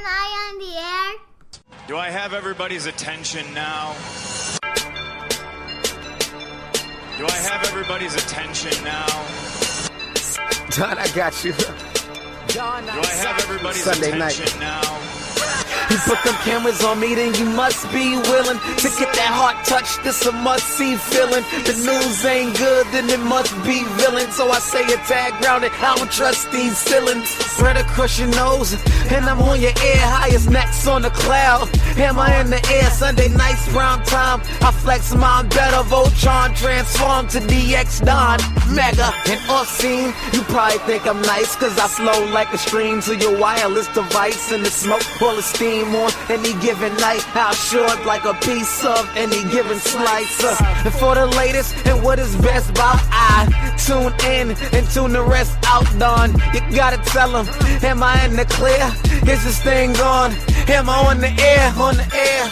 Am I on the air? Do I have everybody's attention now? Do I have everybody's attention now? Don, I got you. Do I have everybody's Sunday attention night. now? You put them cameras on me, then you must be willing to get that heart touch. This a must-see feeling. The news ain't good, then it must be villain. So I say a tag grounded, I don't trust these ceilings. Spread across your nose, and I'm on your ear. Highest necks on the cloud. Hammer in the air, Sunday nights, prime time. I flex mine better, Voltron transform to DX Don. Mega and off scene. You probably think I'm nice, cause I flow like a stream to your wireless device. And the smoke full of steam on any given night. I'll short like a piece of any given slice. And for the latest and what is best about, I tune in and tune the rest out, Don. You gotta tell them, am I in the clear? Is this thing on? Am I on the air? On the air.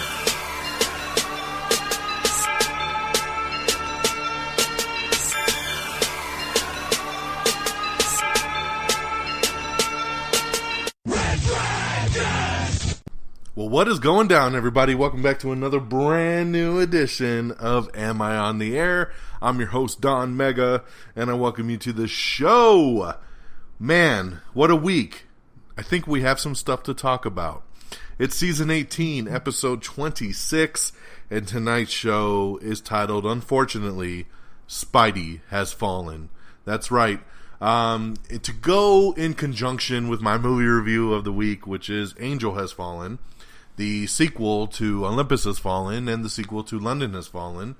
Well, what is going down, everybody? Welcome back to another brand new edition of Am I on the Air? I'm your host, Don Mega, and I welcome you to the show. Man, what a week. I think we have some stuff to talk about. It's season 18, episode 26, and tonight's show is titled, unfortunately, Spidey Has Fallen. That's right. To go in conjunction with my movie review of the week, which is Angel Has Fallen, the sequel to Olympus Has Fallen, and the sequel to London Has Fallen,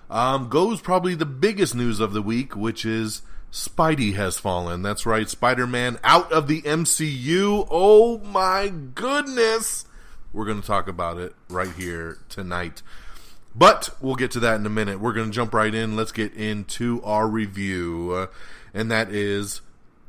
goes probably the biggest news of the week, which is Spidey Has Fallen. That's right, Spider-Man out of the MCU. Oh my goodness! We're going to talk about it right here tonight. But we'll get to that in a minute. We're going to jump right in. Let's get into our review. And that is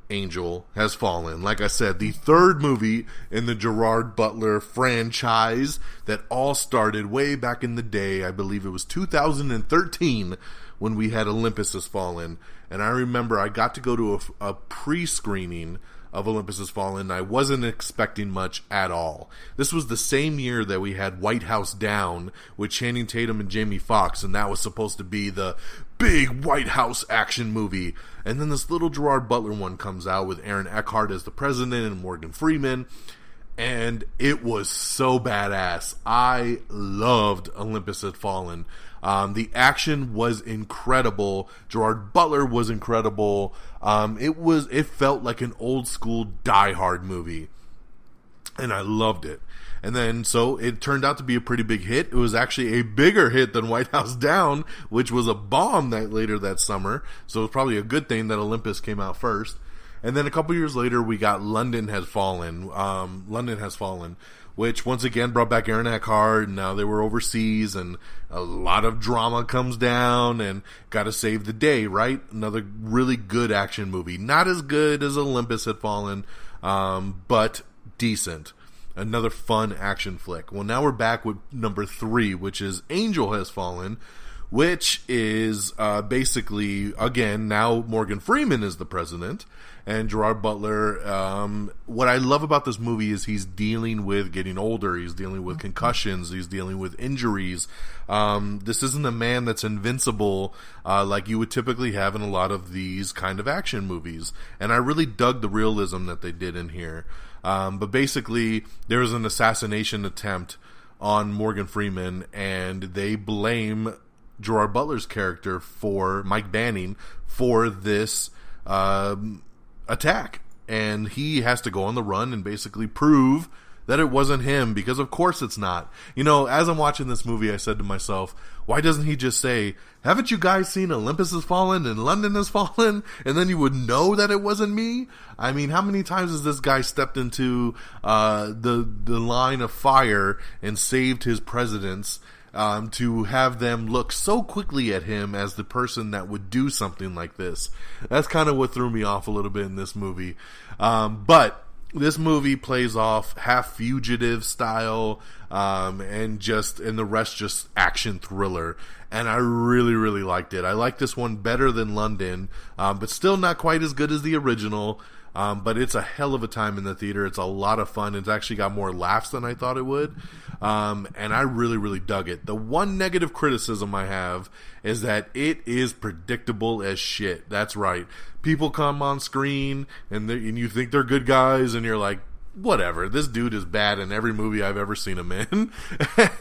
Angel Has Fallen. Like I said, the third movie in the Gerard Butler franchise that all started way back in the day. I believe it was 2013 when we had Olympus Has Fallen. And I remember I got to go to a pre-screening of Olympus Has Fallen. I wasn't expecting much at all. This was the same year that we had White House Down with Channing Tatum and Jamie Foxx, and that was supposed to be the big White House action movie. And then this little Gerard Butler one comes out with Aaron Eckhart as the president and Morgan Freeman, and it was so badass. I loved Olympus Has Fallen. The action was incredible. Gerard Butler was incredible. It felt like an old school Die Hard movie, and I loved it. And then, so it turned out to be a pretty big hit. It was actually a bigger hit than White House Down, which was a bomb later that summer. So it was probably a good thing that Olympus came out first. And then a couple years later, we got London Has Fallen. London Has Fallen, which once again brought back Aaron Eckhart, and now they were overseas, and a lot of drama comes down, and gotta save the day, right? Another really good action movie. Not as good as Olympus Had Fallen, but decent. Another fun action flick. Well, now we're back with number 3, which is Angel Has Fallen, which is basically, again, now Morgan Freeman is the president, and Gerard Butler. What I love about this movie is he's dealing with getting older, he's dealing with concussions, he's dealing with injuries. This isn't a man that's invincible like you would typically have in a lot of these kind of action movies, and I really dug the realism that they did in here. But basically, there was an assassination attempt on Morgan Freeman, and they blame Gerard Butler's character, for Mike Banning, for this attack, and he has to go on the run and basically prove that it wasn't him, because of course it's not. You know, as I'm watching this movie, I said to myself, why doesn't he just say, haven't you guys seen Olympus Has Fallen and London Has Fallen? And then you would know that it wasn't me. I mean, how many times has this guy stepped into the line of fire and saved his presidents, to have them look so quickly at him as the person that would do something like this? That's kind of what threw me off a little bit in this movie. But this movie plays off half fugitive style, and the rest just action thriller. And I really, really liked it. I like this one better than London, but still not quite as good as the original. But it's a hell of a time in the theater. It's a lot of fun. It's actually got more laughs than I thought it would. And I really, really dug it. The one negative criticism I have is that it is predictable as shit. That's right. People come on screen and you think they're good guys and you're like, whatever, this dude is bad in every movie I've ever seen him in.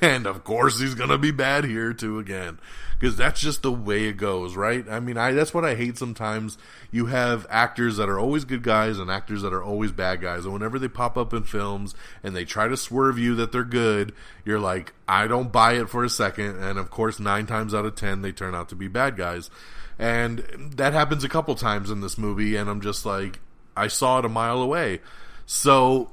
And of course he's gonna be bad here too again. Because that's just the way it goes, right? I mean, that's what I hate sometimes. You have actors that are always good guys and actors that are always bad guys. And whenever they pop up in films and they try to swerve you that they're good, you're like, I don't buy it for a second. And of course, 9 times out of 10, they turn out to be bad guys. And that happens a couple times in this movie. And I'm just like, I saw it a mile away. So,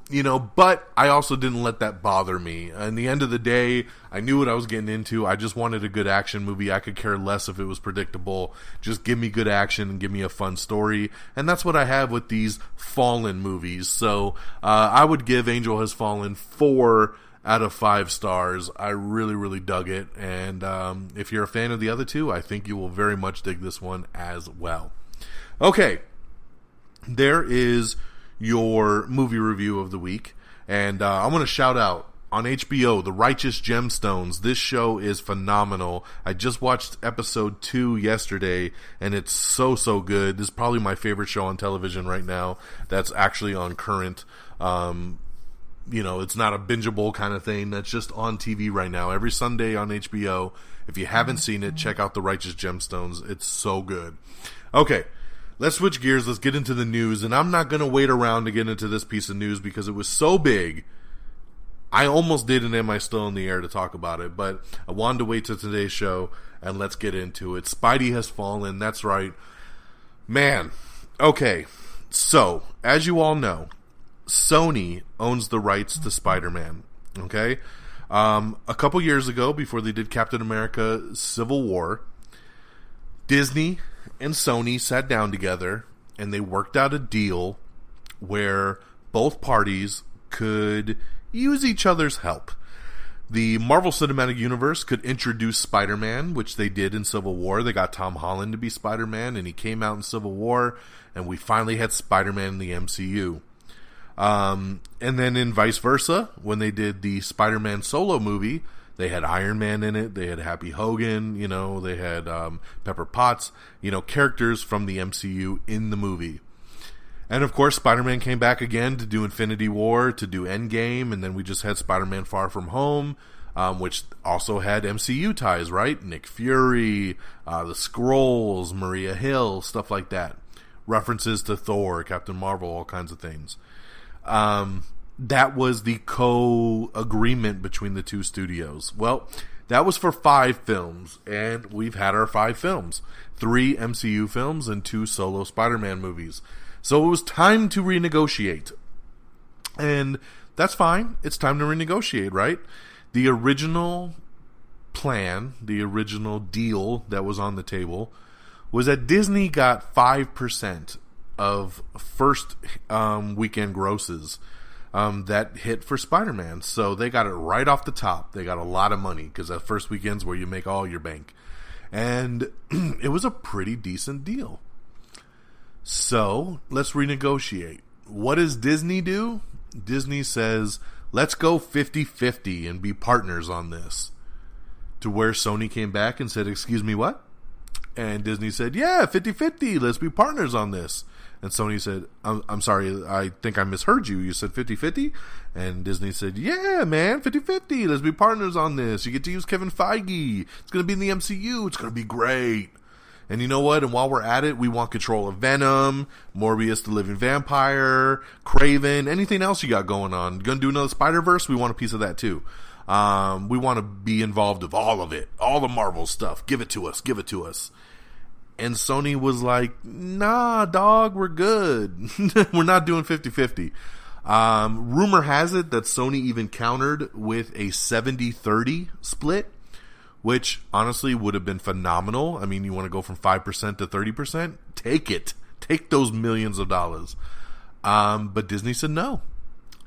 but I also didn't let that bother me. In the end of the day, I knew what I was getting into. I just wanted a good action movie. I could care less if it was predictable. Just give me good action and give me a fun story. And that's what I have with these Fallen movies. So, I would give Angel Has Fallen 4 out of 5 stars. I really, really dug it. And if you're a fan of the other two, I think you will very much dig this one as well. Okay. There is your movie review of the week, and I want to shout out on HBO, The Righteous Gemstones. This show is phenomenal. I just watched episode 2 yesterday, and it's so good. This is probably my favorite show on television right now that's actually on current. It's not a bingeable kind of thing. That's just on TV right now every Sunday on HBO. If you haven't seen it, check out The Righteous Gemstones. It's so good. Okay, let's switch gears. Let's get into the news. And I'm not going to wait around to get into this piece of news because it was so big. I almost didn't, am I still in the air to talk about it? But I wanted to wait till today's show, and let's get into it. Spidey Has Fallen. That's right. Man. Okay. So, as you all know, Sony owns the rights to Spider-Man. Okay? A couple years ago, before they did Captain America Civil War, Disney and Sony sat down together and they worked out a deal where both parties could use each other's help. The Marvel Cinematic Universe could introduce Spider-Man, which they did in Civil War. They got Tom Holland to be Spider-Man, and he came out in Civil War, and we finally had Spider-Man in the MCU. And then in vice versa, when they did the Spider-Man solo movie, they had Iron Man in it, they had Happy Hogan, they had Pepper Potts, characters from the MCU in the movie. And of course, Spider-Man came back again to do Infinity War, to do Endgame, and then we just had Spider-Man Far From Home, which also had MCU ties, right? Nick Fury, the Skrulls, Maria Hill, stuff like that. References to Thor, Captain Marvel, all kinds of things. That was the co-agreement between the two studios. Well, that was for 5 films, and we've had our 5 films. 3 MCU films and 2 solo Spider-Man movies. So it was time to renegotiate. And that's fine. It's time to renegotiate, right? The original plan, the original deal that was on the table, was that Disney got 5% of first weekend grosses that hit for Spider-Man. So they got it right off the top. They got a lot of money because that first weekend's where you make all your bank. And it was a pretty decent deal. So let's renegotiate. What does Disney do? Disney says, let's go 50-50 and be partners on this. To where Sony came back and said, excuse me, what? And Disney said, yeah, 50-50, let's be partners on this. And Sony said, I'm sorry, I think I misheard you. You said 50-50? And Disney said, yeah, man, 50-50, let's be partners on this. You get to use Kevin Feige. It's going to be in the MCU. It's going to be great. And you know what? And while we're at it, we want control of Venom, Morbius the Living Vampire, Kraven, anything else you got going on. Going to do another Spider-Verse? We want a piece of that too. We want to be involved with all of it. All the Marvel stuff. Give it to us. Give it to us. And Sony was like, nah, dog, we're good. We're not doing 50-50. Rumor has it that Sony even countered with a 70-30 split, which honestly would have been phenomenal. I mean, you want to go from 5% to 30%? Take it. Take those millions of dollars. But Disney said no.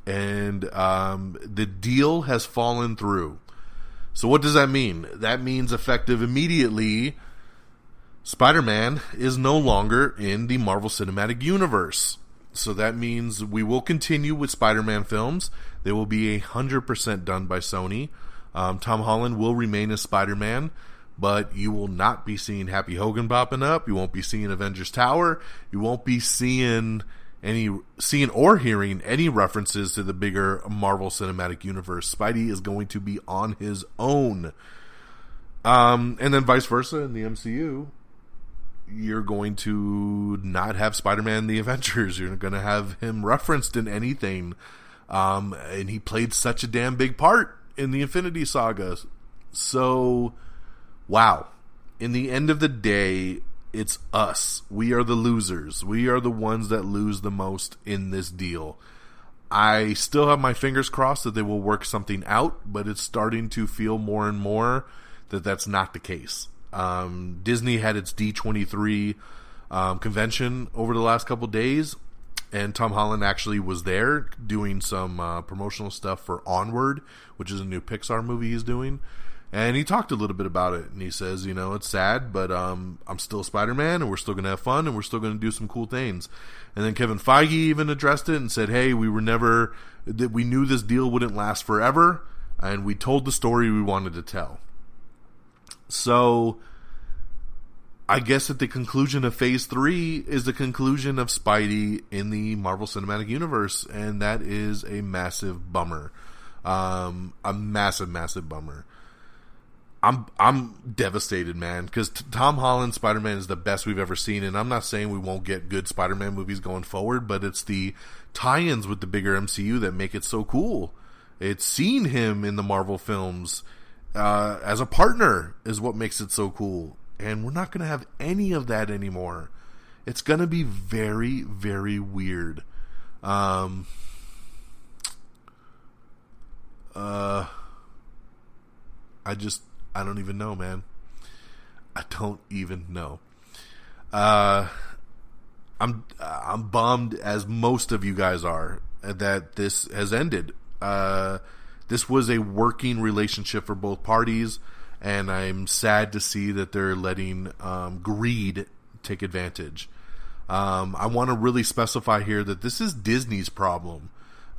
And the deal has fallen through. So what does that mean? That means effective immediately, Spider-Man is no longer in the Marvel Cinematic Universe. So that means we will continue with Spider-Man films. They will be 100% done by Sony. Tom Holland will remain as Spider-Man, but you will not be seeing Happy Hogan popping up. You won't be seeing Avengers Tower. You won't be seeing or hearing any references to the bigger Marvel Cinematic Universe. Spidey is going to be on his own. And then vice versa in the MCU. You're going to not have Spider-Man in the Avengers. You're going to have him referenced in anything. And he played such a damn big part in the Infinity Saga. So, wow. In the end of the day, it's us. We are the losers. We are the ones that lose the most in this deal. I still have my fingers crossed that they will work something out, but it's starting to feel more and more that that's not the case. Disney had its D23 convention over the last couple days, and Tom Holland actually was there doing some promotional stuff for Onward, which is a new Pixar movie he's doing. And he talked a little bit about it, and he says, it's sad, but I'm still Spider-Man, and we're still going to have fun, and we're still going to do some cool things. And then Kevin Feige even addressed it and said, hey, we knew this deal wouldn't last forever, and we told the story we wanted to tell. So, I guess at the conclusion of Phase 3 is the conclusion of Spidey in the Marvel Cinematic Universe, and that is a massive bummer. A massive, massive bummer. I'm devastated, man, because Tom Holland Spider-Man is the best we've ever seen, and I'm not saying we won't get good Spider-Man movies going forward, but it's the tie-ins with the bigger MCU that make it so cool. It's seeing him in the Marvel films as a partner is what makes it so cool, and we're not going to have any of that anymore. It's going to be very, very weird. I don't even know, man. I don't even know. I'm bummed, as most of you guys are, that this has ended. This was a working relationship for both parties, and I'm sad to see that they're letting greed take advantage. I want to really specify here that this is Disney's problem.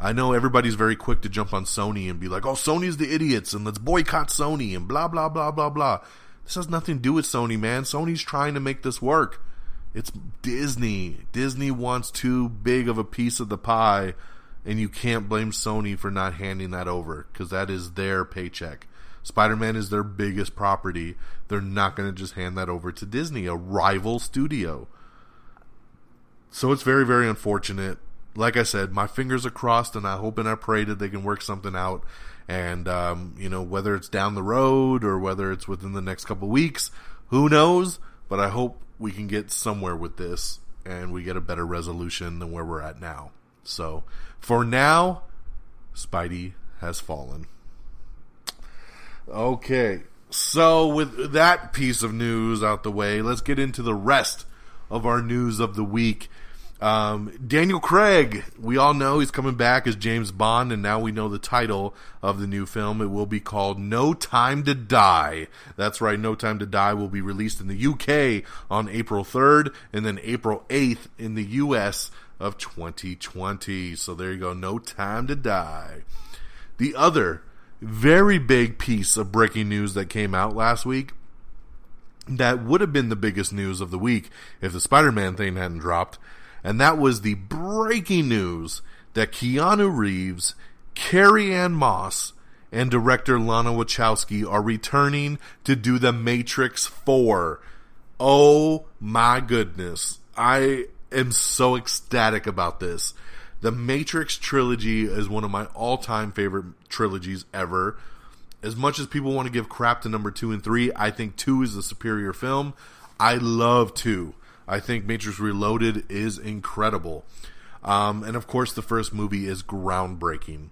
I know everybody's very quick to jump on Sony and be like, oh, Sony's the idiots, and let's boycott Sony, and blah, blah, blah, blah, blah. This has nothing to do with Sony, man. Sony's trying to make this work. It's Disney. Disney wants too big of a piece of the pie, and you can't blame Sony for not handing that over, because that is their paycheck. Spider-Man is their biggest property. They're not going to just hand that over to Disney, a rival studio. So it's very, very unfortunate. Like I said, my fingers are crossed, and I hope and I pray that they can work something out. And, whether it's down the road or whether it's within the next couple weeks, who knows? But I hope we can get somewhere with this and we get a better resolution than where we're at now. So, for now, Spidey has fallen. Okay, so with that piece of news out the way, let's get into the rest of our news of the week. Daniel Craig, we all know he's coming back as James Bond, and now we know the title of the new film. It will be called No Time to Die. That's right, No Time to Die will be released in the UK on April 3rd, and then April 8th in the US of 2020. So there you go, No Time to Die. The other very big piece of breaking news that came out last week, that would have been the biggest news of the week if the Spider-Man thing hadn't dropped, and that was the breaking news that Keanu Reeves, Carrie-Anne Moss, and director Lana Wachowski are returning to do The Matrix 4. Oh my goodness. I am so ecstatic about this. The Matrix trilogy is one of my all-time favorite trilogies ever. As much as people want to give crap to number 2 and 3, I think 2 is the superior film. I love 2. I think Matrix Reloaded is incredible. And of course, the first movie is groundbreaking.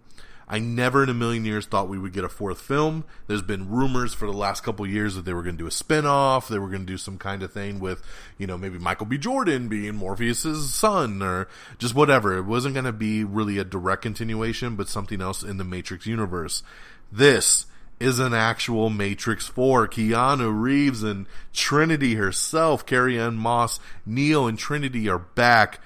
I never in a million years thought we would get a fourth film. There's been rumors for the last couple of years that they were going to do a spin-off. They were going to do some kind of thing with, maybe Michael B. Jordan being Morpheus' son or just whatever. It wasn't going to be really a direct continuation, but something else in the Matrix universe. This is an actual Matrix 4. Keanu Reeves and Trinity herself, Carrie-Anne Moss, Neo and Trinity are back.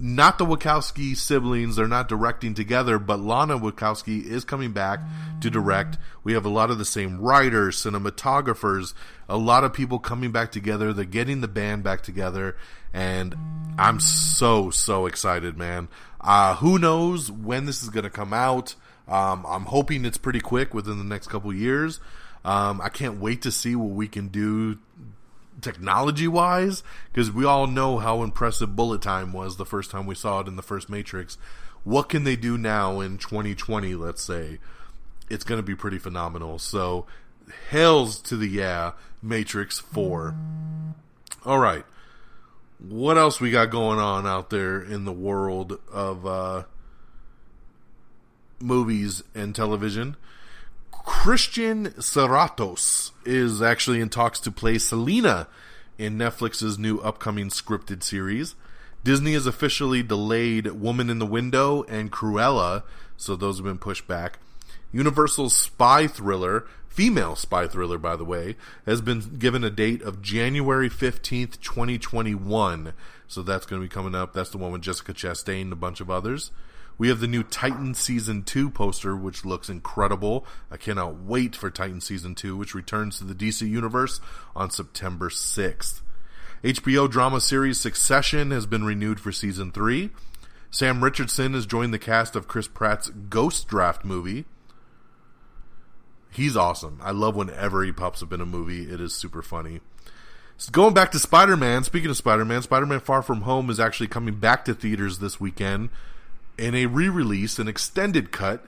not the Wachowski siblings. They're not directing together, but Lana Wachowski is coming back to direct. We have a lot of the same writers, cinematographers, a lot of people coming back together. They're getting the band back together, and I'm so excited, man. Who knows when this is going to come out? I'm hoping it's pretty quick, within the next couple years. I can't wait to see what we can do technology-wise, because we all know how impressive bullet time was the first time we saw it in the first Matrix. What can they do now in 2020, let's say? It's going to be pretty phenomenal. So, hails to the Matrix 4. Alright. What else we got going on out there in the world of movies and television? Christian Serratos is actually in talks to play Selena in Netflix's new upcoming scripted series. Disney has officially delayed Woman in the Window and Cruella, so those have been pushed back. Universal's spy thriller, female spy thriller by the way, has been given a date of January 15th, 2021. So that's going to be coming up. That's the one with Jessica Chastain and a bunch of others. We have the new Titan Season 2 poster, which looks incredible. I cannot wait for Titan Season 2, which returns to the DC Universe on September 6th. HBO drama series Succession has been renewed for Season 3. Sam Richardson has joined the cast of Chris Pratt's Ghost Draft movie. He's awesome. I love whenever he pops up in a movie. It is super funny. So going back to Spider-Man, speaking of Spider-Man, Spider-Man Far From Home is actually coming back to theaters this weekend in a re-release, an extended cut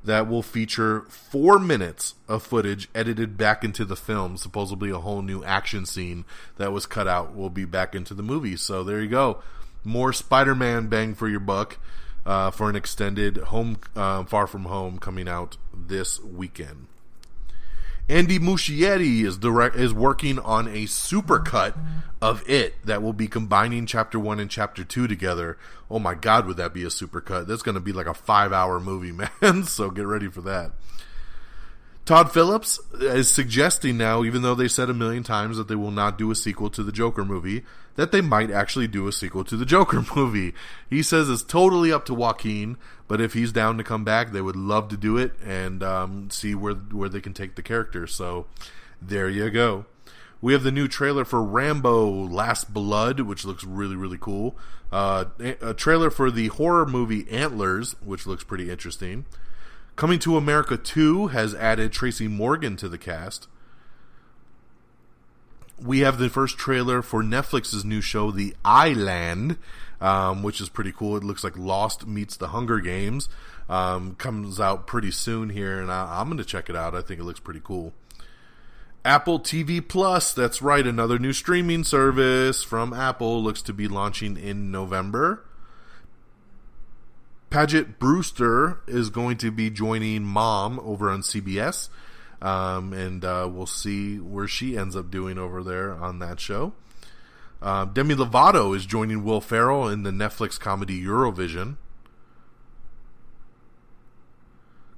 that will feature 4 minutes of footage edited back into the film. Supposedly a whole new action scene that was cut out will be back into the movie. So there you go. More Spider-Man bang for your buck for an extended Far From Home coming out this weekend. Andy Muschietti is working on a supercut of It that will be combining Chapter 1 and Chapter 2 together. Oh my God, would that be a supercut? That's going to be like a 5-hour movie, man. So get ready for that. Todd Phillips is suggesting now, even though they said a million times that they will not do a sequel to the Joker movie, that they might actually do a sequel to the Joker movie. He says it's totally up to Joaquin, but if he's down to come back, they would love to do it and see where they can take the character. So there you go. We have the new trailer for Rambo Last Blood, which looks really, really cool. A trailer for the horror movie Antlers, which looks pretty interesting. Coming to America 2 has added Tracy Morgan to the cast. We have the first trailer for Netflix's new show, The Island, which is pretty cool. It looks like Lost meets the Hunger Games. Comes out pretty soon here, and I'm going to check it out. I think it looks pretty cool. Apple TV Plus, that's right, another new streaming service from Apple, looks to be launching in November. Paget Brewster is going to be joining Mom over on CBS, and we'll see where she ends up doing over there on that show. Demi Lovato is joining Will Ferrell in the Netflix comedy Eurovision.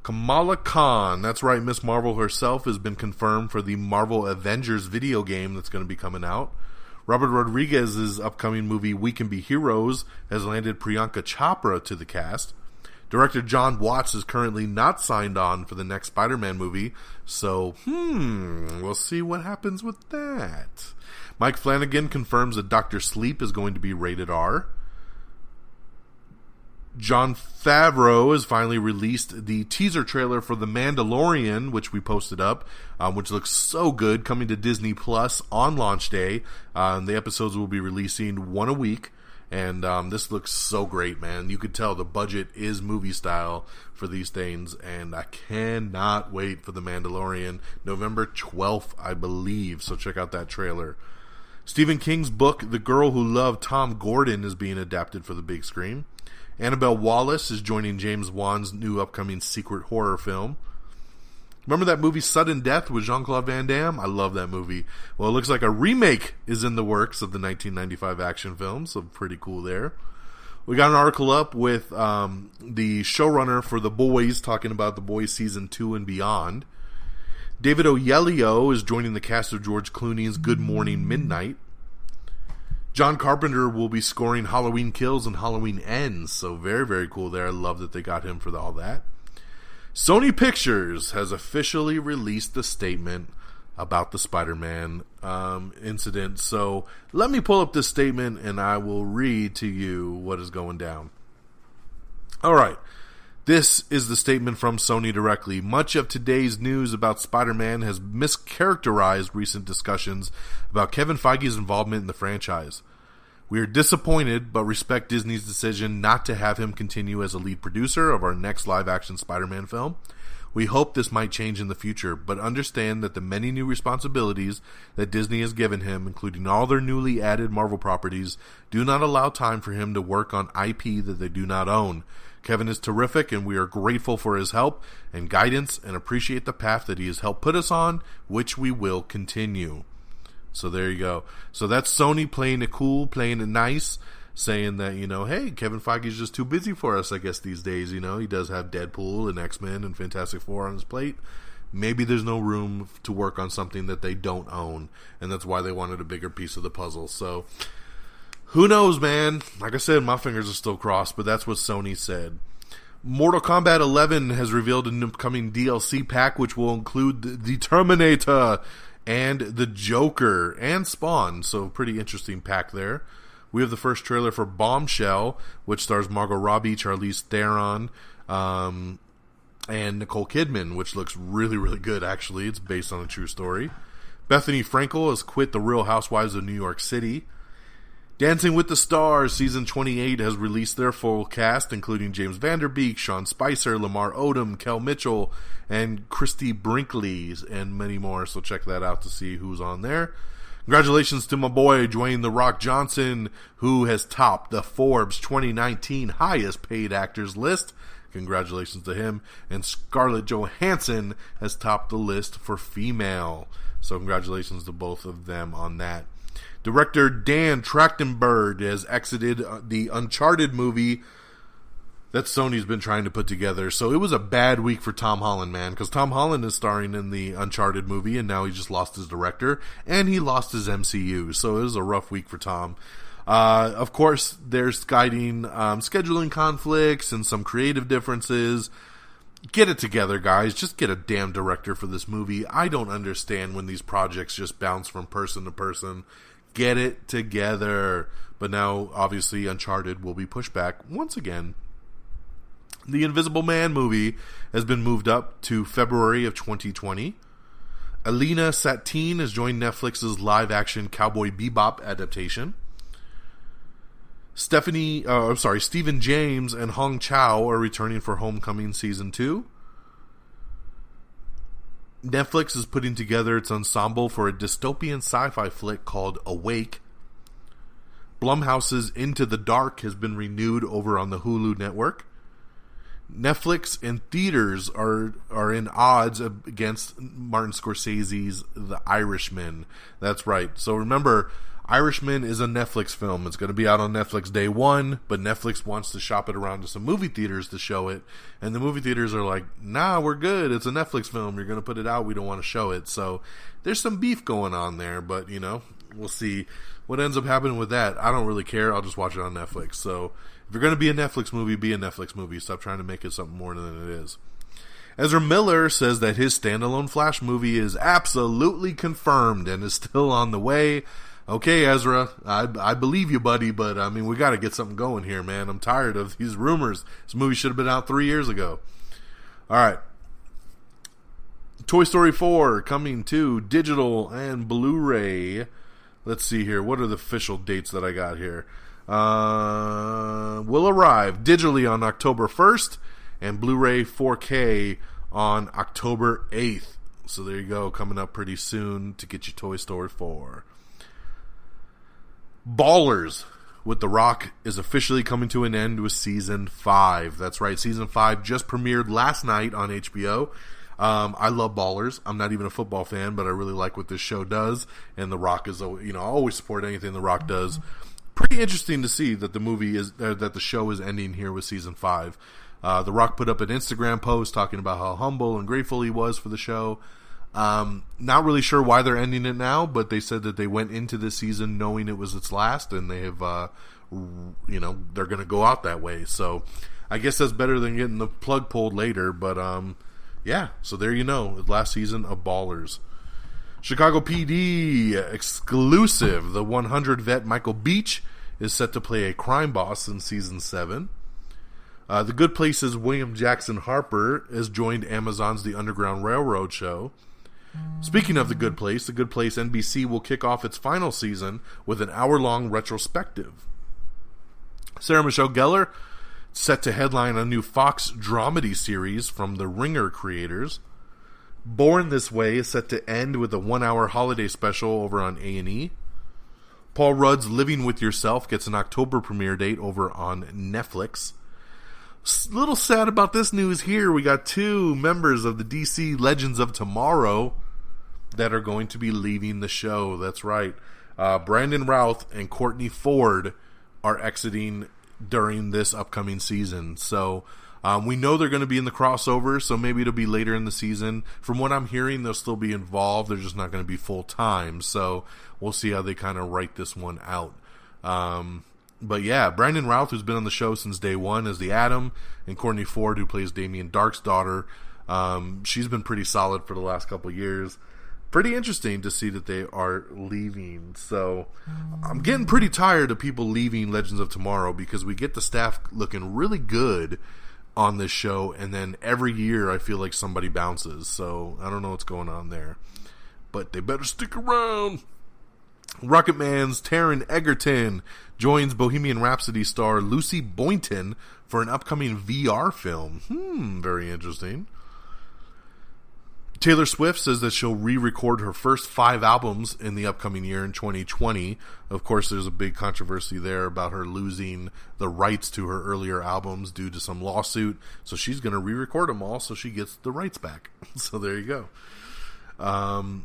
Kamala Khan, that's right, Miss Marvel herself, has been confirmed for the Marvel Avengers video game that's going to be coming out. Robert Rodriguez's upcoming movie We Can Be Heroes has landed Priyanka Chopra to the cast. Director John Watts is currently not signed on for the next Spider-Man movie, so we'll see what happens with that. Mike Flanagan confirms that Dr. Sleep is going to be rated R. Jon Favreau has finally released the teaser trailer for The Mandalorian, which we posted up, which looks so good, coming to Disney+ on launch day. The episodes will be releasing one a week, and this looks so great, man. You could tell the budget is movie style for these things, and I cannot wait for The Mandalorian. November 12th, I believe, so check out that trailer. Stephen King's book, The Girl Who Loved Tom Gordon, is being adapted for the big screen. Annabelle Wallace is joining James Wan's new upcoming secret horror film. Remember that movie Sudden Death with Jean-Claude Van Damme? I love that movie. Well, it looks like a remake is in the works of the 1995 action film, so pretty cool there. We got an article up with the showrunner for The Boys, talking about The Boys Season 2 and beyond. David Oyelowo is joining the cast of George Clooney's Good Morning Midnight. John Carpenter will be scoring Halloween Kills and Halloween Ends, so very, very cool there. I love that they got him for all that. Sony Pictures has officially released the statement about the Spider-Man incident. So let me pull up this statement and I will read to you what is going down. All right. This is the statement from Sony directly. Much of today's news about Spider-Man has mischaracterized recent discussions about Kevin Feige's involvement in the franchise. We are disappointed, but respect Disney's decision not to have him continue as a lead producer of our next live-action Spider-Man film. We hope this might change in the future, but understand that the many new responsibilities that Disney has given him, including all their newly added Marvel properties, do not allow time for him to work on IP that they do not own. Kevin is terrific, and we are grateful for his help and guidance and appreciate the path that he has helped put us on, which we will continue. So there you go. So that's Sony playing it cool, playing it nice, saying that, hey, Kevin Feige's just too busy for us, I guess, these days. He does have Deadpool and X-Men and Fantastic Four on his plate. Maybe there's no room to work on something that they don't own, and that's why they wanted a bigger piece of the puzzle. So who knows, man? Like I said, my fingers are still crossed, but that's what Sony said. Mortal Kombat 11 has revealed an upcoming DLC pack, which will include the Terminator and the Joker and Spawn. So pretty interesting pack there. We have the first trailer for Bombshell, which stars Margot Robbie, Charlize Theron, and Nicole Kidman, which looks really, really good, actually. It's based on a true story. Bethany Frankel has quit The Real Housewives of New York City. Dancing with the Stars Season 28 has released their full cast, including James Van Der Beek, Sean Spicer, Lamar Odom, Kel Mitchell, and Christy Brinkley, and many more. So check that out to see who's on there. Congratulations to my boy Dwayne "The Rock" Johnson, who has topped the Forbes 2019 highest paid actors list. Congratulations to him. And Scarlett Johansson has topped the list for female. So congratulations to both of them on that. Director Dan Trachtenberg has exited the Uncharted movie that Sony's been trying to put together. So it was a bad week for Tom Holland, man, because Tom Holland is starring in the Uncharted movie, and now he just lost his director, and he lost his MCU. So it was a rough week for Tom. Of course, there's guiding scheduling conflicts and some creative differences. Get it together, guys. Just get a damn director for this movie. I don't understand when these projects just bounce from person to person. Get it together. But now, obviously, Uncharted will be pushed back once again. The Invisible Man movie has been moved up to February of 2020. Alina Satine has joined Netflix's live-action Cowboy Bebop adaptation. Stephen James and Hong Chow are returning for Homecoming Season 2. Netflix is putting together its ensemble for a dystopian sci-fi flick called Awake. Blumhouse's Into the Dark has been renewed over on the Hulu network. Netflix and theaters are in odds against Martin Scorsese's The Irishman. That's right. So remember, Irishman is a Netflix film. It's going to be out on Netflix day one, but Netflix wants to shop it around to some movie theaters to show it. And the movie theaters are like, nah, we're good. It's a Netflix film. You're going to put it out. We don't want to show it. So there's some beef going on there, but, we'll see what ends up happening with that. I don't really care. I'll just watch it on Netflix. So if you're going to be a Netflix movie, be a Netflix movie. Stop trying to make it something more than it is. Ezra Miller says that his standalone Flash movie is absolutely confirmed and is still on the way. Okay, Ezra, I believe you, buddy, but, we got to get something going here, man. I'm tired of these rumors. This movie should have been out 3 years ago. All right. Toy Story 4 coming to digital and Blu-ray. Let's see here. What are the official dates that I got here? Will arrive digitally on October 1st and Blu-ray 4K on October 8th. So there you go, coming up pretty soon to get your Toy Story 4. Ballers with The Rock is officially coming to an end with Season 5. That's right, Season 5 just premiered last night on HBO. I love Ballers. I'm not even a football fan, but I really like what this show does. And The Rock is, I always support anything The Rock does. Pretty interesting to see that that the show is ending here with Season 5. The Rock put up an Instagram post talking about how humble and grateful he was for the show. Not really sure why they're ending it now, but they said that they went into this season knowing it was its last, and they have, they're going to go out that way. So I guess that's better than getting the plug pulled later. But yeah, so there you know, last season of Ballers. Chicago PD exclusive. The 100 vet Michael Beach is set to play a crime boss in season 7. The Good Place's William Jackson Harper has joined Amazon's The Underground Railroad show. Speaking of The Good Place NBC will kick off its final season with an hour-long retrospective. Sarah Michelle Gellar set to headline a new Fox dramedy series from the Ringer creators. Born This Way is set to end with a 1-hour holiday special over on A&E. Paul Rudd's Living With Yourself gets an October premiere date over on Netflix. A little sad about this news here. We got 2 members of the DC Legends of Tomorrow that are going to be leaving the show. That's right. Brandon Routh and Courtney Ford are exiting during this upcoming season. So we know they're going to be in the crossover, so maybe it'll be later in the season. From what I'm hearing, they'll still be involved. They're just not going to be full-time. So we'll see how they kind of write this one out. But yeah, Brandon Routh, who's been on the show since day one, is the Atom, and Courtney Ford, who plays Damien Dark's daughter. She's been pretty solid for the last couple years. Pretty interesting to see that they are leaving. So I'm getting pretty tired of people leaving Legends of Tomorrow, because we get the staff looking really good on this show, and then every year I feel like somebody bounces. So I don't know what's going on there, but they better stick around. Rocketman's Taron Egerton joins Bohemian Rhapsody star Lucy Boynton for an upcoming VR film. Very interesting. Taylor Swift says that she'll re-record her first 5 albums in the upcoming year in 2020. Of course, there's a big controversy there about her losing the rights to her earlier albums due to some lawsuit. So she's going to re-record them all so she gets the rights back. So there you go.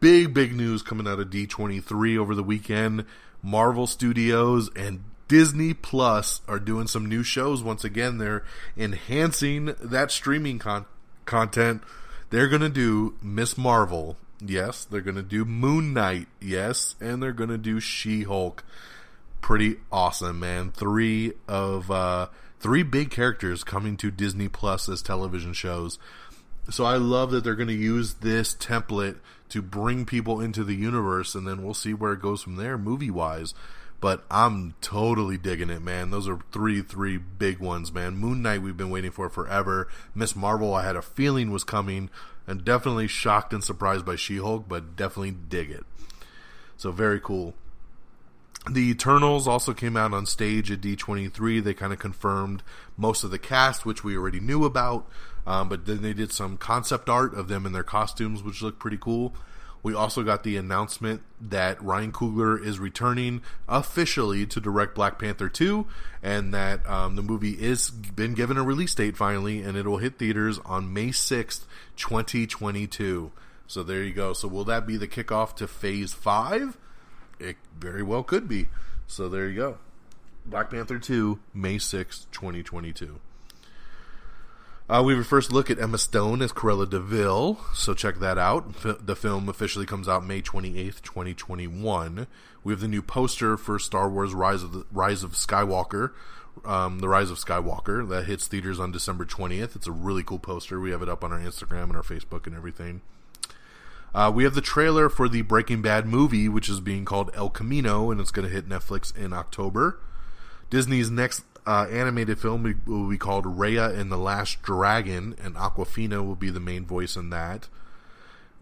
Big news coming out of D23 over the weekend. Marvel Studios and Disney+ are doing some new shows. Once again, they're enhancing that streaming content. They're going to do Miss Marvel, yes. They're going to do Moon Knight, yes. And they're going to do She-Hulk. Pretty awesome, man. 3 big characters coming to Disney+ as television shows. So I love that they're going to use this template to bring people into the universe, and then we'll see where it goes from there movie-wise. But I'm totally digging it, man. Those are three big ones, man. Moon Knight we've been waiting for forever. Miss Marvel I had a feeling was coming, and definitely shocked and surprised by She-Hulk, but definitely dig it. So very cool. The Eternals also came out on stage at D23. They kind of confirmed most of the cast, which we already knew about. But then they did some concept art of them in their costumes, which looked pretty cool. We also got the announcement that Ryan Coogler is returning officially to direct Black Panther 2, and that the movie is been given a release date finally, and it will hit theaters on May 6th, 2022. So there you go. So will that be the kickoff to Phase 5? It very well could be. So there you go. Black Panther 2, May 6th, 2022. We have a first look at Emma Stone as Cruella de Vil, so check that out. The film officially comes out May 28th, 2021. We have the new poster for Star Wars Rise of Skywalker, The Rise of Skywalker, that hits theaters on December 20th. It's a really cool poster. We have it up on our Instagram and our Facebook and everything. We have the trailer for the Breaking Bad movie, which is being called El Camino, and it's going to hit Netflix in October. Disney's next animated film will be called Raya and the Last Dragon, and Awkwafina will be the main voice in that.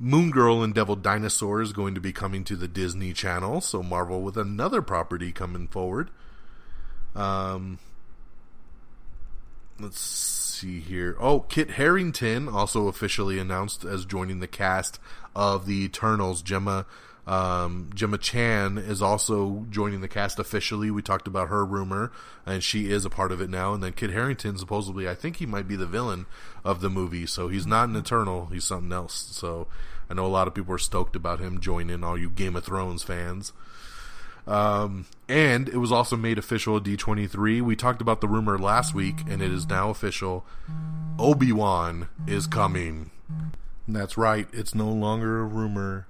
Moon Girl and Devil Dinosaur is going to be coming to the Disney Channel, so Marvel with another property coming forward. Let's see here. Oh, Kit Harington also officially announced as joining the cast of the Eternals. Gemma Chan is also joining the cast officially. We talked about her rumor, and she is a part of it now. And then Kit Harington, supposedly, I think he might be the villain of the movie. So he's not an Eternal, he's something else. So I know a lot of people are stoked about him joining, all you Game of Thrones fans. And it was also made official at D23. We talked about the rumor last week, and it is now official. Obi-Wan is coming. That's right. It's no longer a rumor.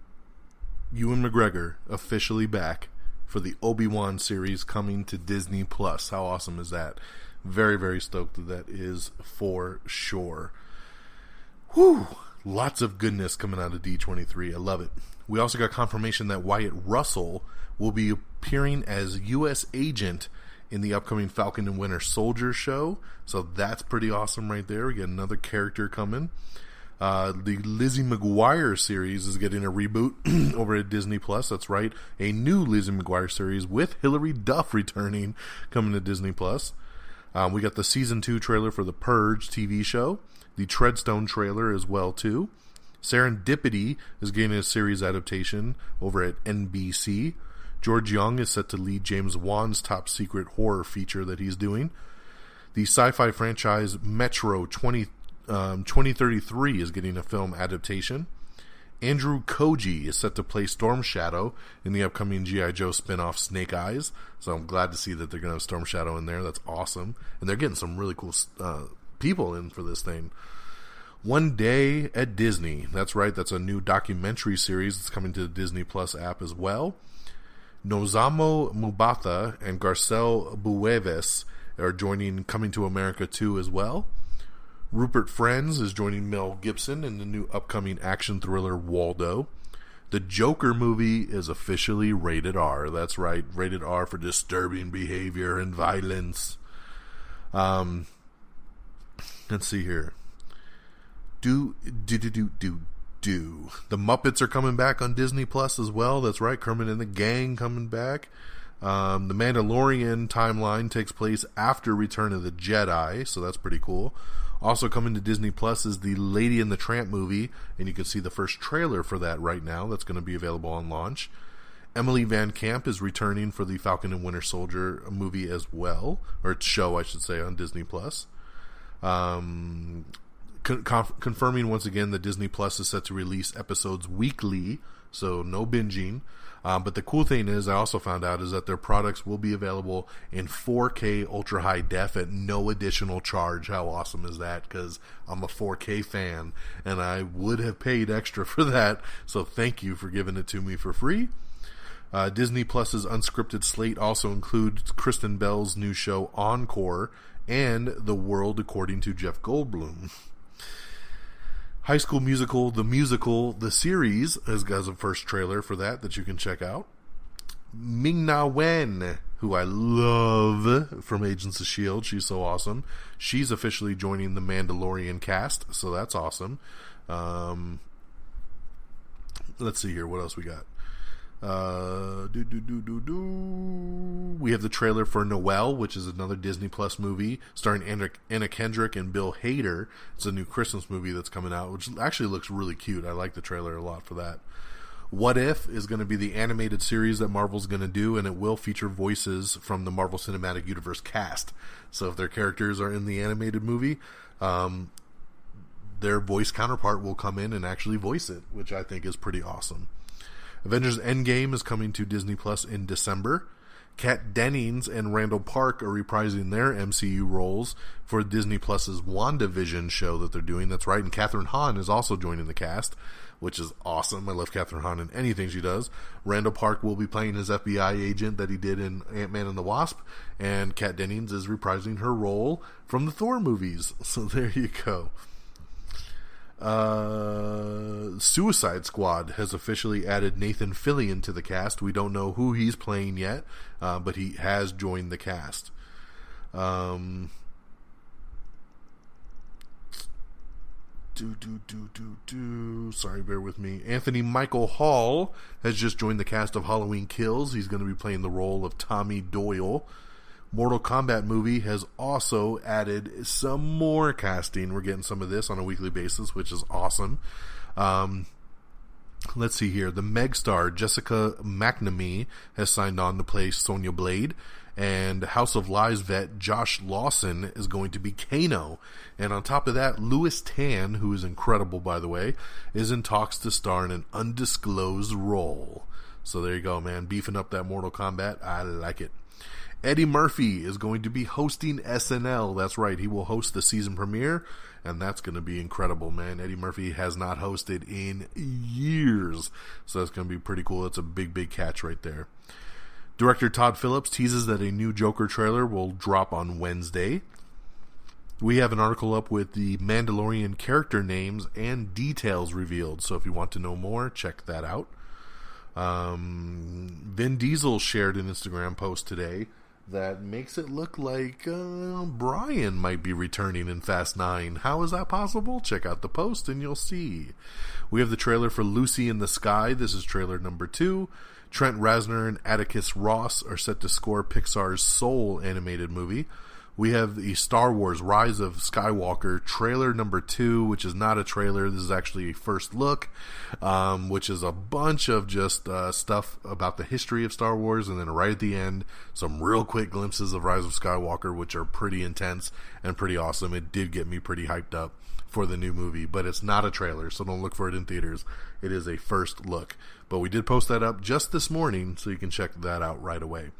Ewan McGregor officially back for the Obi-Wan series coming to Disney+. How awesome is that? Very, very stoked that is for sure. Whew. Lots of goodness coming out of D23. I love it. We also got confirmation that Wyatt Russell will be appearing as U.S. agent in the upcoming Falcon and Winter Soldier show. So that's pretty awesome right there. We get another character coming. The Lizzie McGuire series is getting a reboot over at Disney+. That's right. A new Lizzie McGuire series with Hilary Duff returning coming to Disney+. We got the Season 2 trailer for the Purge TV show. The Treadstone trailer as well, too. Serendipity is getting a series adaptation over at NBC. George Young is set to lead James Wan's top secret horror feature that he's doing. The sci-fi franchise Metro 2033 is getting a film adaptation. Andrew Koji is set to play Storm Shadow in the upcoming G.I. Joe spinoff Snake Eyes. So I'm glad to see that they're going to have Storm Shadow in there. That's awesome. And they're getting some really cool people in for this thing. One Day at Disney. That's right. That's a new documentary series that's coming to the Disney Plus app as well. Nozamo Mubatha and Garcelle Bueves are joining Coming to America 2 as well. Rupert Friends is joining Mel Gibson in the new upcoming action thriller Waldo. The Joker movie is officially rated R. That's right, rated R for disturbing behavior and violence. Let's see here. The Muppets are coming back on Disney Plus as well. That's right, Kermit and the Gang coming back. The Mandalorian timeline takes place after Return of the Jedi, so that's pretty cool. Also coming to Disney Plus is the Lady and the Tramp movie, and you can see the first trailer for that right now. That's going to be available on launch. Emily VanCamp is returning for the Falcon and Winter Soldier movie as well, or show, I should say, on Disney Plus. Confirming once again that Disney Plus is set to release episodes weekly, so no binging. But the cool thing is, I also found out, is that their products will be available in 4K ultra high def at no additional charge. How awesome is that? Because I'm a 4K fan, and I would have paid extra for that. So thank you for giving it to me for free. Disney Plus's unscripted slate also includes Kristen Bell's new show Encore and The World According to Jeff Goldblum. High School Musical, the series, has got a first trailer for that you can check out. Ming-Na Wen, who I love from Agents of S.H.I.E.L.D., she's so awesome. She's officially joining the Mandalorian cast, so that's awesome. Let's see here, what else we got? We have the trailer for Noelle, which is another Disney Plus movie starring Anna Kendrick and Bill Hader. It's a new Christmas movie that's coming out, which actually looks really cute. I like the trailer a lot for that. What If is going to be the animated series that Marvel's going to do, and it will feature voices from the Marvel Cinematic Universe cast. So if their characters are in the animated movie, their voice counterpart will come in and actually voice it, which I think is pretty awesome. Avengers Endgame is coming to Disney Plus in December. Kat Dennings and Randall Park are reprising their MCU roles for Disney Plus's WandaVision show that they're doing. That's right, and Kathhryn Hahn is also joining the cast, which is awesome. I love Kathhryn Hahn in anything she does. Randall Park will be playing his FBI agent that he did in Ant-Man and the Wasp, and Kat Dennings is reprising her role from the Thor movies. So there you go. Suicide Squad has officially added Nathan Fillion to the cast. We don't know who he's playing yet, but he has joined the cast. Sorry, bear with me. Anthony Michael Hall has just joined the cast of Halloween Kills. He's going to be playing the role of Tommy Doyle. Mortal Kombat movie has also added some more casting. We're getting some of this on a weekly basis, which is awesome. Let's see here. The megastar Jessica McNamee has signed on to play Sonya Blade, and House of Lies vet Josh Lawson is going to be Kano. And on top of that, Louis Tan, who is incredible, by the way, is in talks to star in an undisclosed role. So there you go, man. Beefing up that Mortal Kombat. I like it. Eddie Murphy is going to be hosting SNL. That's right, he will host the season premiere, and that's going to be incredible, man. Eddie Murphy has not hosted in years, so that's going to be pretty cool. That's a big, big catch right there. Director Todd Phillips teases that a new Joker trailer will drop on Wednesday. We have an article up with the Mandalorian character names and details revealed, so if you want to know more, check that out. Vin Diesel shared an Instagram post today that makes it look like Brian might be returning in Fast 9. How is that possible? Check out the post and you'll see. We have the trailer for Lucy in the Sky. This is trailer number 2. Trent Reznor and Atticus Ross are set to score Pixar's Soul animated movie. We have the Star Wars Rise of Skywalker trailer number 2, which is not a trailer. This is actually a first look, which is a bunch of just stuff about the history of Star Wars, and then right at the end, some real quick glimpses of Rise of Skywalker, which are pretty intense and pretty awesome. It did get me pretty hyped up for the new movie, but it's not a trailer, so don't look for it in theaters. It is a first look. But we did post that up just this morning, so you can check that out right away.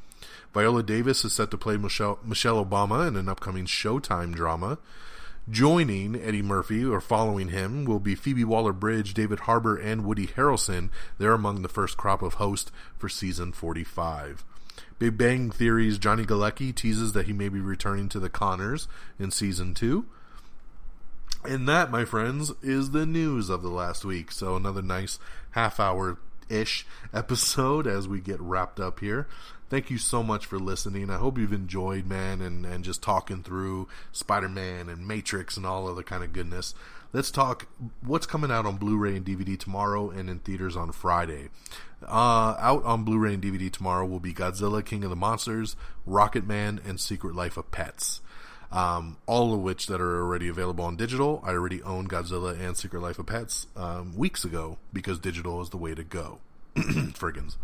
Viola Davis is set to play Michelle Obama in an upcoming Showtime drama. Joining Eddie Murphy, or following him, will be Phoebe Waller-Bridge, David Harbour, and Woody Harrelson. They're among the first crop of hosts for season 45. Big Bang Theory's Johnny Galecki teases that he may be returning to the Conners in season 2. And that, my friends, is the news of the last week. So another nice half-hour-ish episode as we get wrapped up here. Thank you so much for listening. I hope you've enjoyed, man, and just talking through Spider-Man and Matrix and all other kind of goodness. Let's talk what's coming out on Blu-ray and DVD tomorrow and in theaters on Friday. Out on Blu-ray and DVD tomorrow will be Godzilla, King of the Monsters, Rocketman, and Secret Life of Pets. All of which that are already available on digital. I already own Godzilla and Secret Life of Pets weeks ago because digital is the way to go. Friggins.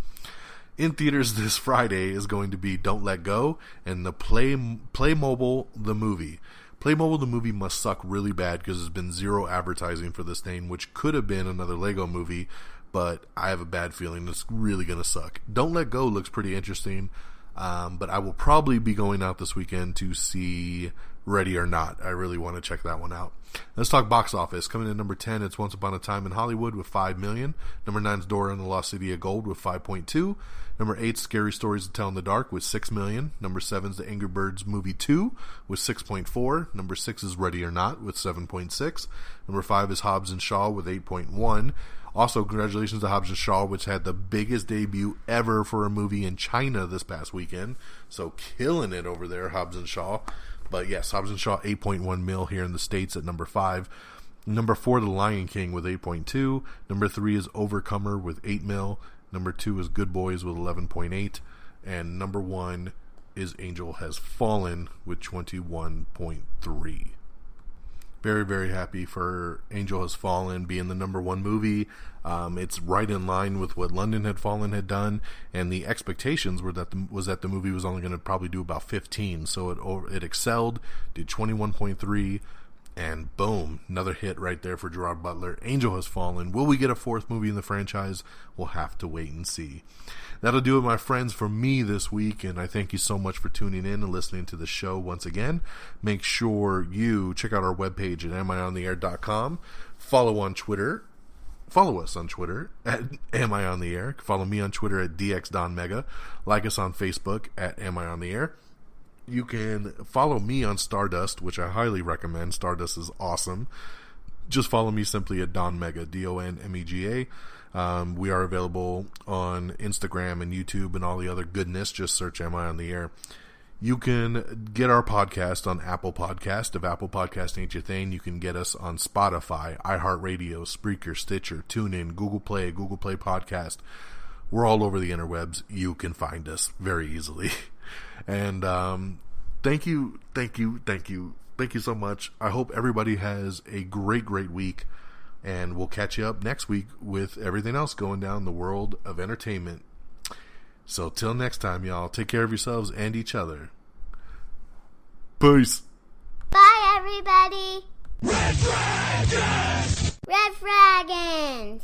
In theaters this Friday is going to be Don't Let Go and the Playmobil the Movie. Playmobil the Movie must suck really bad because there's been zero advertising for this thing, which could have been another Lego movie, but I have a bad feeling it's really going to suck. Don't Let Go looks pretty interesting, but I will probably be going out this weekend to see Ready or Not. I really want to check that one out. Let's talk box office. Coming in number 10, it's Once Upon a Time in Hollywood with $5 million. Number 9 is Dora and the Lost City of Gold with $5.2. Number 8 is Scary Stories to Tell in the Dark with $6 million. Number 7 is The Angry Birds Movie 2 with $6.4. Number 6 is Ready or Not with $7.6. Number 5 is Hobbs and Shaw with $8.1. Also, congratulations to Hobbs and Shaw, which had the biggest debut ever for a movie in China this past weekend. So killing it over there, Hobbs and Shaw. But yes, Hobbs and Shaw, 8.1 mil here in the States at number 5. Number 4, The Lion King with 8.2. Number 3 is Overcomer with 8 mil. Number 2 is Good Boys with 11.8. And number 1 is Angel Has Fallen with 21.3. Very, very happy for Angel Has Fallen being the number 1 movie. It's right in line with what London Had Fallen had done, and the expectations were that the movie was only going to probably do about 15. So it excelled, did 21.3, and boom, another hit right there for Gerard Butler. Angel Has Fallen. Will we get a 4th movie in the franchise? We'll have to wait and see. That'll do it, my friends, for me this week, and I thank you so much for tuning in and listening to the show once again. Make sure you check out our webpage at amiontheair.com. Follow us on Twitter at amiontheair. Follow me on Twitter at dxdonmega. Like us on Facebook at amiontheair. You can follow me on Stardust, which I highly recommend. Stardust is awesome. Just follow me simply at Don Mega, DONMEGA. We are available on Instagram and YouTube and all the other goodness. Just search Am I on the Air. You can get our podcast on Apple Podcast. If Apple Podcast ain't your thing, you can get us on Spotify, iHeartRadio, Spreaker, Stitcher, TuneIn, Google Play Podcast. We're all over the interwebs. You can find us very easily. And thank you so much. I hope everybody has a great week. And we'll catch you up next week with everything else going down the world of entertainment. So till next time, y'all, take care of yourselves and each other. Peace. Bye, everybody. Red Dragons! Red Dragons!